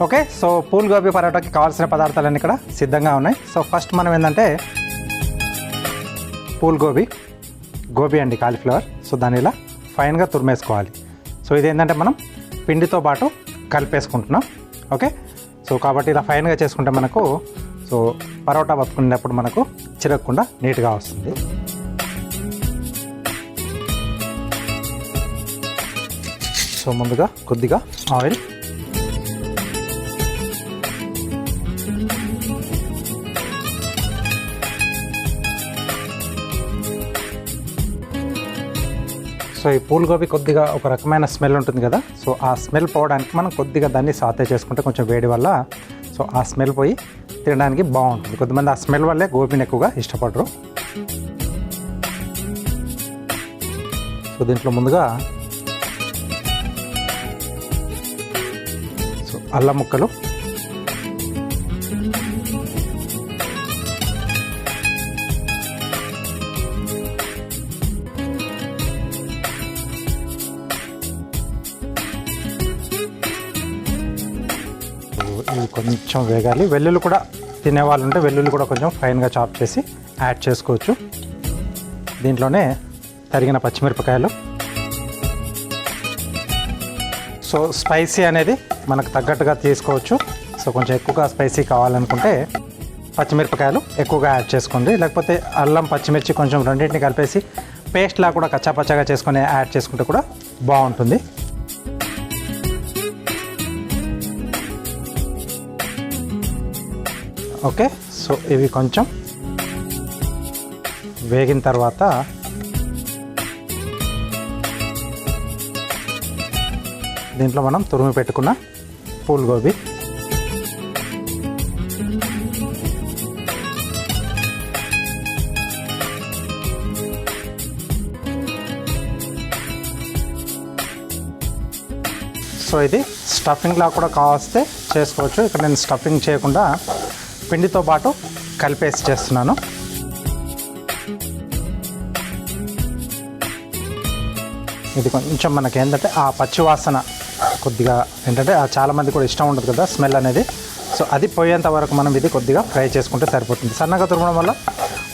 Okay, so pool gobi పరోటాకి కావాల్సిన పదార్థాలన్నీ ఇక్కడ సిద్ధంగా ఉన్నాయి. సో ఫస్ట్ మనం ఏంటంటే పూల్ గోబీ అండి, కాలీఫ్లవర్. సో దాన్ని ఇలా ఫైన్గా తురిమేసుకోవాలి. సో ఇదేంటంటే మనం పిండితో పాటు కలిపేసుకుంటున్నాం. ఓకే, సో కాబట్టి ఇలా ఫైన్గా చేసుకుంటే మనకు సో పరోటా పట్టుకునేటప్పుడు మనకు చిరగకుండా నీట్గా వస్తుంది. సో ముందుగా కొద్దిగా ఆయిల్, సో ఈ పూల్ గోబీ కొద్దిగా ఒక రకమైన స్మెల్ ఉంటుంది కదా, సో ఆ స్మెల్ పోవడానికి మనం కొద్దిగా దాన్ని సాతే చేసుకుంటే కొంచెం వేడి వల్ల సో ఆ స్మెల్ పోయి తినడానికి బాగుంటుంది. కొంతమంది ఆ స్మెల్ వల్లే గోబీని ఎక్కువగా ఇష్టపడరు. సో దీంట్లో ముందుగా సో అల్లం ముక్కలు, ఇవి కొంచెం వేగాలి. వెల్లుల్లి కూడా తినేవాళ్ళు ఉంటే వెల్లుల్లి కూడా కొంచెం ఫైన్గా చాప్ చేసి యాడ్ చేసుకోవచ్చు. దీంట్లోనే తరిగిన పచ్చిమిరపకాయలు. సో స్పైసీ అనేది మనకు తగ్గట్టుగా తీసుకోవచ్చు. సో కొంచెం ఎక్కువగా స్పైసీ కావాలనుకుంటే పచ్చిమిరపకాయలు ఎక్కువగా యాడ్ చేసుకోండి. లేకపోతే అల్లం పచ్చిమిర్చి కొంచెం రెండింటిని కలిపేసి పేస్ట్లా కూడా కచ్చాపచ్చాగా చేసుకొని యాడ్ చేసుకుంటే కూడా బాగుంటుంది. ఓకే, సో ఇవి కొంచెం వేగిన తర్వాత దీంట్లో మనం తురిమి పెట్టుకున్న పూల్ గోబీ, సో ఇది స్టఫింగ్లా కూడా కావస్తే చేసుకోవచ్చు. ఇక్కడ నేను స్టఫింగ్ చేయకుండా పిండితో పాటు కలిపేసి చేస్తున్నాను. ఇది కొంచెం మనకి ఏంటంటే ఆ పచ్చివాసన కొద్దిగా ఏంటంటే చాలామంది కూడా ఇష్టం ఉండదు కదా స్మెల్ అనేది. సో అది పోయేంత వరకు మనం ఇది కొద్దిగా ఫ్రై చేసుకుంటే సరిపోతుంది. సన్నగా తురగడం వల్ల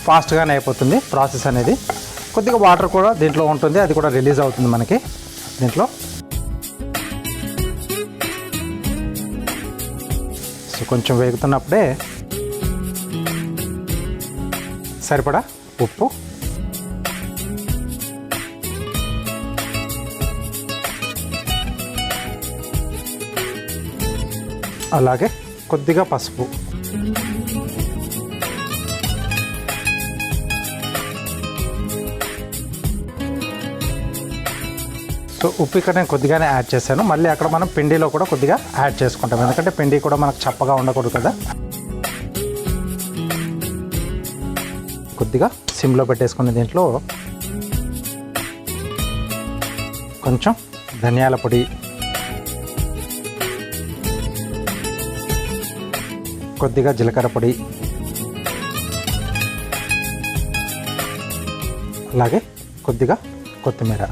ఫాస్ట్గానే అయిపోతుంది ప్రాసెస్ అనేది. కొద్దిగా వాటర్ కూడా దీంట్లో ఉంటుంది, అది కూడా రిలీజ్ అవుతుంది మనకి దీంట్లో. సో కొంచెం వేగుతున్నప్పుడే సరిపడా ఉప్పు, అలాగే కొద్దిగా పసుపు, సో ఉప్పు ఇక్కడ నేను కొద్దిగానే యాడ్ చేశాను. మళ్ళీ అక్కడ మనం పిండిలో కూడా కొద్దిగా యాడ్ చేసుకుంటాం, ఎందుకంటే పిండి కూడా మనకు చప్పగా ఉండకూడదు కదా. కొద్దిగా సిమ్లో పెట్టేసుకుని దీంట్లో కొంచెం ధనియాల పొడి, కొద్దిగా జీలకర్ర పొడి, అలాగే కొద్దిగా కొత్తిమీర.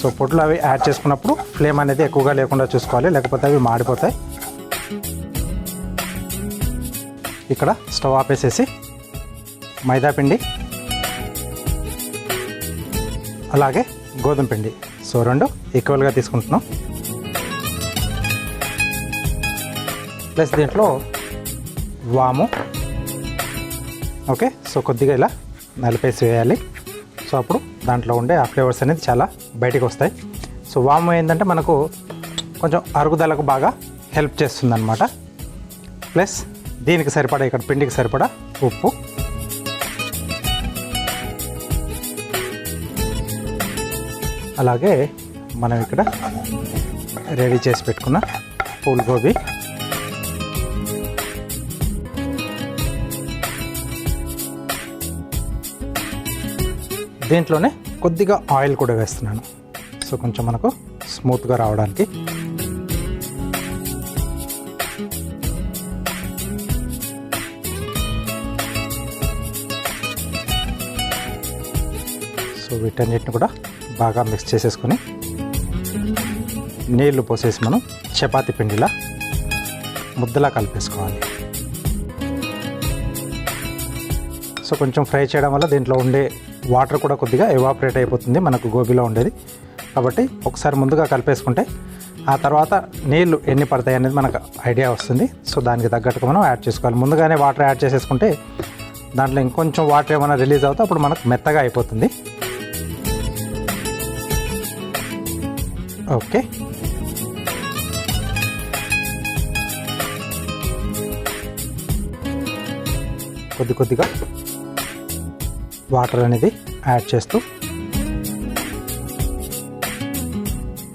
సో పొట్లు అవి యాడ్ చేసుకున్నప్పుడు ఫ్లేమ్ అనేది ఎక్కువగా లేకుండా చూసుకోవాలి, లేకపోతే అవి మాడిపోతాయి. ఇక్కడ స్టవ్ ఆపేసేసి మైదా పిండి అలాగే గోధుమ పిండి సో రెండు ఈక్వల్గా తీసుకుంటున్నాం. ప్లస్ దీంట్లో వాము. ఓకే, సో కొద్దిగా ఇలా నలిపేసి వేయాలి. సో అప్పుడు దాంట్లో ఉండే ఆ ఫ్లేవర్స్ అనేది చాలా బయటికి వస్తాయి. సో వాము ఏంటంటే మనకు కొంచెం అరుగుదలకు బాగా హెల్ప్ చేస్తుంది అన్నమాట. ప్లస్ దీనికి సరిపడా ఇక్కడ పిండికి సరిపడా ఉప్పు, అలాగే మనం ఇక్కడ రెడీ చేసి పెట్టుకున్న పూల్ గోబీ, దీంట్లోనే కొద్దిగా ఆయిల్ కూడా వేస్తున్నాను. సో కొంచెం మనకు స్మూత్గా రావడానికి. సో వీటన్నిటిని కూడా బాగా మిక్స్ చేసేసుకొని నీళ్లు పోసేసి మనం చపాతీ పిండిలా ముద్దలా కలిపేసుకోవాలి. సో కొంచెం ఫ్రై చేయడం వల్ల దీంట్లో ఉండే వాటర్ కూడా కొద్దిగా ఎవాపరేట్ అయిపోతుంది మనకు గోబీలో ఉండేది. కాబట్టి ఒకసారి ముందుగా కలిపేసుకుంటే ఆ తర్వాత నీళ్లు ఎన్ని పడతాయి అనేది మనకు ఐడియా వస్తుంది. సో దానికి తగ్గట్టుగా మనం యాడ్ చేసుకోవాలి. ముందుగానే వాటర్ యాడ్ చేసేసుకుంటే దాంట్లో ఇంకొంచెం వాటర్ ఏమైనా రిలీజ్ అవుతే అప్పుడు మనకు మెత్తగా అయిపోతుంది. ఓకే, కొద్దిగా వాటర్ అనేది యాడ్ చేస్తూ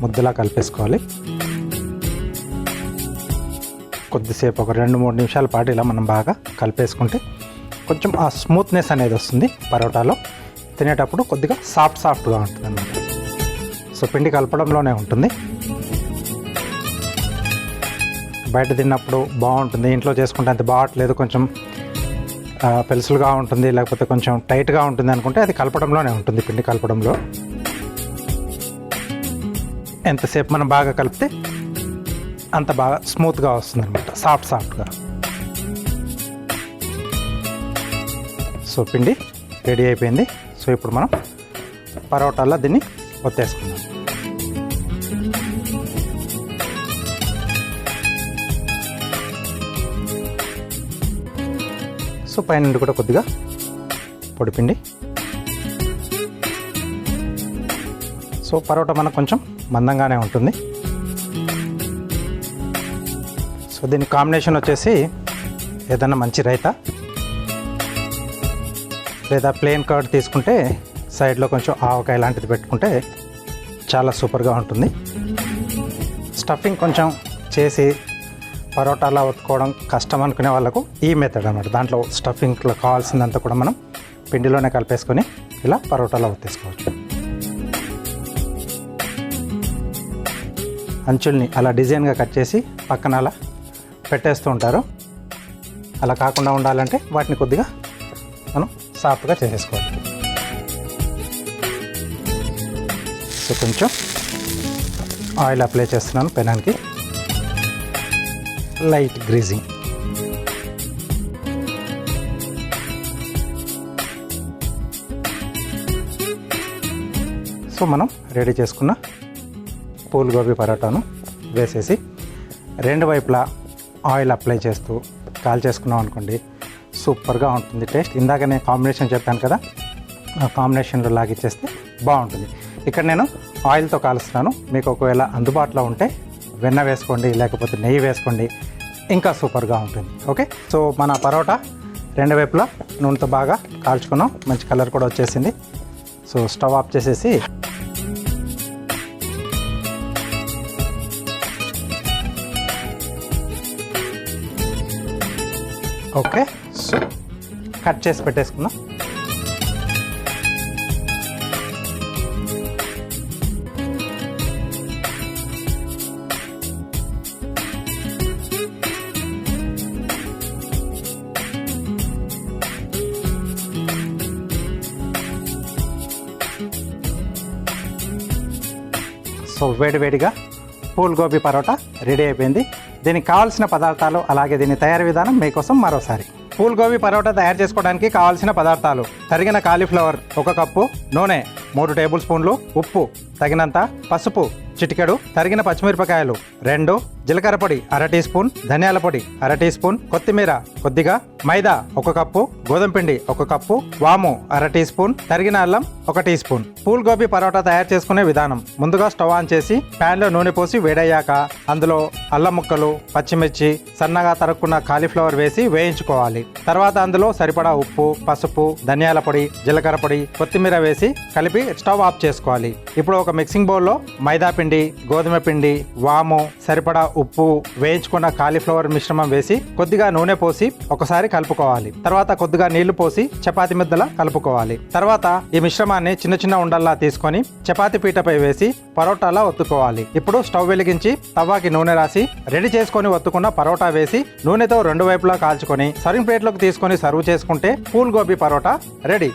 ముద్దలా కలిపేసుకోవాలి. కొద్దిసేపు ఒక 2-3 నిమిషాల పాటు ఇలా మనం బాగా కలిపేసుకుంటే కొంచెం ఆ స్మూత్నెస్ అనేది వస్తుంది. పరోటాలో తినేటప్పుడు కొద్దిగా సాఫ్ట్గా ఉంటుంది అన్నమాట. సో పిండి కలపడంలోనే ఉంటుంది. బయట తిన్నప్పుడు బాగుంటుంది, ఇంట్లో చేసుకుంటే అంత బాగట్లేదు, కొంచెం పెలుసులుగా ఉంటుంది, లేకపోతే కొంచెం టైట్గా ఉంటుంది అనుకుంటే అది కలపడంలోనే ఉంటుంది. పిండి కలపడంలో ఎంతసేపు మనం బాగా కలిపితే అంత బాగా స్మూత్గా వస్తుంది అనమాట, సాఫ్ట్గా. సో పిండి రెడీ అయిపోయింది. సో ఇప్పుడు మనం పరోటాల్లో దీన్ని ఒత్తేసుకుందాం. సో పైన కూడా కొద్దిగా పొడిపిండి. సో పరోటా మనకు కొంచెం మందంగానే ఉంటుంది. సో దీని కాంబినేషన్ వచ్చేసి ఏదన్నా మంచి రైతా లేదా ప్లెయిన్ కర్డ్ తీసుకుంటే సైడ్లో కొంచెం ఆవకాయ లాంటిది పెట్టుకుంటే చాలా సూపర్గా ఉంటుంది. స్టఫింగ్ కొంచెం చేసి పరోటాలా ఒత్తుకోవడం కష్టం అనుకునే వాళ్ళకు ఈ మెథడ్ అన్నమాట. దాంట్లో స్టఫింగ్లో కావాల్సిందంతా కూడా మనం పిండిలోనే కలిపేసుకొని ఇలా పరోటాలా ఒత్తేసుకోవచ్చు. అంచుల్ని అలా డిజైన్గా కట్ చేసి పక్కన అలా పెట్టేస్తూ ఉంటారు. అలా కాకుండా ఉండాలంటే వాటిని కొద్దిగా మనం సాఫ్ట్గా చేసేసుకోవాలి. సో కొంచెం ఆయిల్ అప్లై చేస్తున్నాను పెనానికి, లైట్ గ్రీజింగ్. సో మనం రెడీ చేసుకున్న పూల్ గోబీ పరోటాను వేసేసి 2 వైపులా ఆయిల్ అప్లై చేస్తూ కాల్ చేసుకున్నాం అనుకోండి, సూపర్గా ఉంటుంది టేస్ట్. ఇందాక నేను కాంబినేషన్ చెప్పాను కదా, ఆ కాంబినేషన్లో లాగిచ్చేస్తే బాగుంటుంది. ఇక్కడ నేను ఆయిల్తో కాలుస్తున్నాను. మీకు ఒకవేళ అందుబాటులో ఉంటే వెన్న వేసుకోండి, లేకపోతే నెయ్యి వేసుకోండి, ఇంకా సూపర్గా ఉంటుంది. ఓకే, సో మన పరోటా 2 వైపులా నూనెతో బాగా కాల్చుకున్నాం, మంచి కలర్ కూడా వచ్చేసింది. సో స్టవ్ ఆఫ్ చేసేసి ఓకే, సో కట్ చేసి పెట్టేసుకుందాం. సో వేడివేడిగా పూల్ గోబీ పరోటా రెడీ అయిపోయింది. దీనికి కావాల్సిన పదార్థాలు అలాగే దీని తయారీ విధానం మీకోసం మరోసారి. పూల్ గోబీ పరోటా తయారు చేసుకోవడానికి కావాల్సిన పదార్థాలు: తరిగిన కాలీఫ్లవర్ 1 కప్పు, నూనె 3 టేబుల్ స్పూన్లు, ఉప్పు తగినంత, పసుపు చిటికెడు, తరిగిన పచ్చిమిరపకాయలు 2, జీలకర్ర పొడి 1/2 టీ స్పూన్, ధనియాల పొడి 1/2 టీ స్పూన్, కొత్తిమీర కొద్దిగా, మైదా 1 కప్పు, గోధుమ పిండి 1 కప్పు, వాము 1/2 టీ స్పూన్, తరిగిన అల్లం 1 టీ స్పూన్. పూల్ గోబీ పరోటా తయారు చేసుకునే విధానం: ముందుగా స్టవ్ ఆన్ చేసి ప్యాన్లో నూనె పోసి వేడయ్యాక అందులో అల్లం ముక్కలు, పచ్చిమిర్చి, సన్నగా తరుక్కున్న కాలీఫ్లవర్ వేసి వేయించుకోవాలి. తర్వాత అందులో సరిపడా ఉప్పు, పసుపు, ధనియాల పొడి, జీలకర్ర పొడి, కొత్తిమీర వేసి కలిపి స్టవ్ ఆఫ్ చేసుకోవాలి. ఇప్పుడు ఒక మిక్సింగ్ బౌల్లో మైదా పిండి, గోధుమ పిండి, వాము, సరిపడా ఉప్పు, వేయించుకున్న కాలీఫ్లవర్ మిశ్రమం వేసి కొద్దిగా నూనె పోసి ఒకసారి కలుపుకోవాలి. తర్వాత కొద్దిగా నీళ్లు పోసి చపాతీ ముద్దలా కలుపుకోవాలి. తర్వాత ఈ మిశ్రమాన్ని చిన్న ఉండల్లా తీసుకొని చపాతీ పీటపై వేసి పరోటాలా ఒత్తుకోవాలి. ఇప్పుడు స్టవ్ వెలిగించి తవ్వాకి నూనె రాసి రెడీ చేసుకొని ఒత్తుకున్న పరోటా వేసి నూనెతో 2 వైపులా కాల్చుకొని సర్వింగ్ ప్లేట్లోకి తీసుకొని సర్వ్ చేసుకుంటే పూల్ గోబీ పరోటా రెడీ.